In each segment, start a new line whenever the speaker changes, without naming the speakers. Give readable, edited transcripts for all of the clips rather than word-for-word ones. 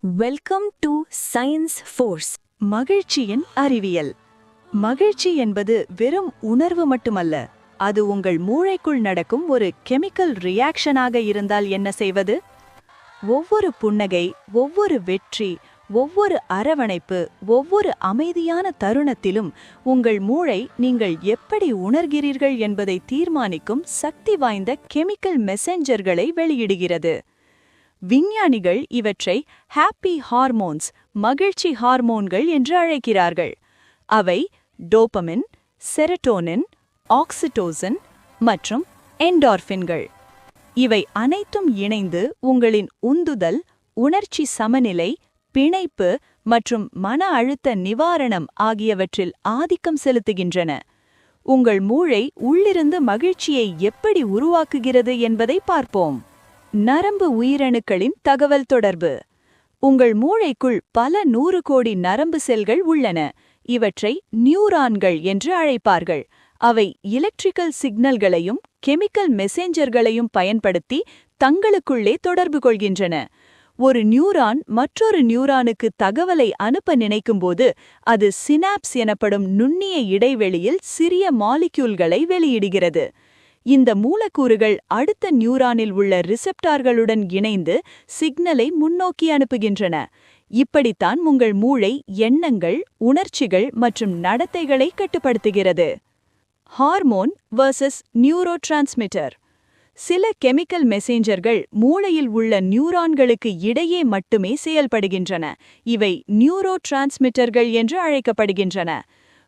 Welcome to science force.
மகிழ்ச்சியின் அறிவியல். மகிழ்ச்சி என்பது வெறும் உணர்வு மட்டுமல்ல, அது உங்கள் மூளைக்குள் நடக்கும் ஒரு கெமிக்கல் ரியாக்ஷனாக இருந்தால் என்ன செய்வது? ஒவ்வொரு புன்னகை, ஒவ்வொரு வெற்றி, ஒவ்வொரு அரவணைப்பு, ஒவ்வொரு அமைதியான தருணத்திலும் உங்கள் மூளை நீங்கள் எப்படி உணர்கிறீர்கள் என்பதை தீர்மானிக்கும் சக்தி வாய்ந்த கெமிக்கல் மெசஞ்சர்களை வெளியிடுகிறது. விஞ்ஞானிகள் இவற்றை ஹாப்பி ஹார்மோன்ஸ், மகிழ்ச்சி ஹார்மோன்கள் என்று அழைக்கிறார்கள். அவை டோபமின், செரட்டோனின், ஆக்சிடோசின் மற்றும் என்டார்ஃபின்கள். இவை அனைத்தும் இணைந்து உங்களின் உந்துதல், உணர்ச்சி சமநிலை, பிணைப்பு மற்றும் மன அழுத்த நிவாரணம் ஆகியவற்றில் ஆதிக்கம் செலுத்துகின்றன. உங்கள் மூளை உள்ளிருந்து மகிழ்ச்சியை எப்படி உருவாக்குகிறது என்பதை பார்ப்போம். நரம்பு உயிரணுக்களின் தகவல் தொடர்பு. உங்கள் மூளைக்குள் பல 100 கோடி நரம்பு செல்கள் உள்ளன. இவற்றை நியூரான்கள் என்று அழைப்பார்கள். அவை எலக்ட்ரிக்கல் சிக்னல்களையும் கெமிக்கல் மெசேஞ்சர்களையும் பயன்படுத்தி தங்களுக்குள்ளே தொடர்பு கொள்கின்றன. ஒரு நியூரான் மற்றொரு நியூரானுக்கு தகவலை அனுப்ப நினைக்கும்போது அது சினாப்ஸ் எனப்படும் நுண்ணிய இடைவெளியில் சிறிய மாலிக்யூல்களை வெளியிடுகிறது. இந்த மூலக்கூறுகள் அடுத்த நியூரானில் உள்ள ரிசெப்டார்களுடன் இணைந்து சிக்னலை முன்னோக்கி அனுப்புகின்றன. இப்படித்தான் உங்கள் மூளை எண்ணங்கள், உணர்ச்சிகள் மற்றும் நடத்தைகளை கட்டுப்படுத்துகிறது. Hormone versus neuro transmitter. சில கெமிக்கல் மெசேஞ்சர்கள் மூளையில் உள்ள நியூரான்களுக்கு இடையே மட்டுமே செயல்படுகின்றன. இவை நியூரோ டிரான்ஸ்மிட்டர்கள் என்று அழைக்கப்படுகின்றன.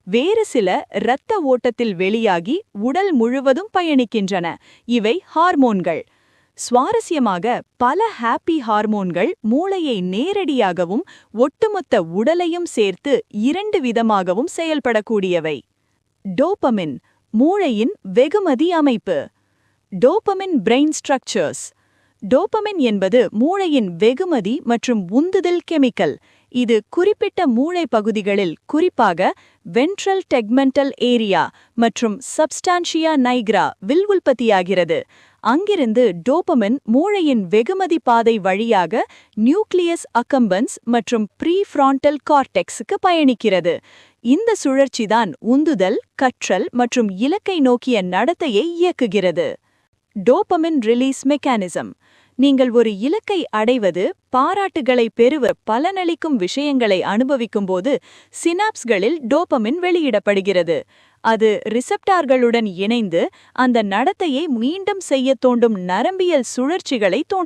வேறு சில இரத்த ஓட்டத்தில் வெளியாகி உடல் முழுவதும் பயணிக்கின்றன. இவை ஹார்மோன்கள். சுவாரஸ்யமாக, பல ஹாப்பி ஹார்மோன்கள் மூளையை நேரடியாகவும் ஒட்டுமொத்த உடலையும் சேர்த்து 2 விதமாகவும் செயல்படக்கூடியவை. டோபமின், மூளையின் வெகுமதி அமைப்பு. Dopamine brain structures. டோபமின் என்பது மூளையின் வெகுமதி மற்றும் உந்துதல் கெமிக்கல். இது குறிப்பிட்ட மூளை பகுதிகளில், குறிப்பாக வென்ட்ரல் டெக்மெண்டல் ஏரியா மற்றும் சப்ஸ்டான்ஷியா நைக்ரா வில் உற்பத்தியாகிறது. அங்கிருந்து டோபமின் மூளையின் வெகுமதி பாதை வழியாக நியூக்ளியஸ் அக்கம்பன்ஸ் மற்றும் ப்ரீஃப்ரான்டல் கார்டெக்ஸுக்கு பயணிக்கிறது. இந்த சுழற்சிதான் உந்துதல், கற்றல் மற்றும் இலக்கை நோக்கிய நடத்தையை இயக்குகிறது. Dopamine release mechanism. நீங்கள் ஒரு இலக்கை அடைவது, பாராட்டுகளை பெறுவ, பலனளிக்கும் விஷயங்களை அனுபவிக்கும்போது சினாப்ஸ்களில் டோபமின் வெளியிடப்படுகிறது. அது ரிசெப்டார்களுடன் இணைந்து அந்த நடத்தையை மீண்டும் செய்ய தோண்டும் நரம்பியல் சுழற்சிகளை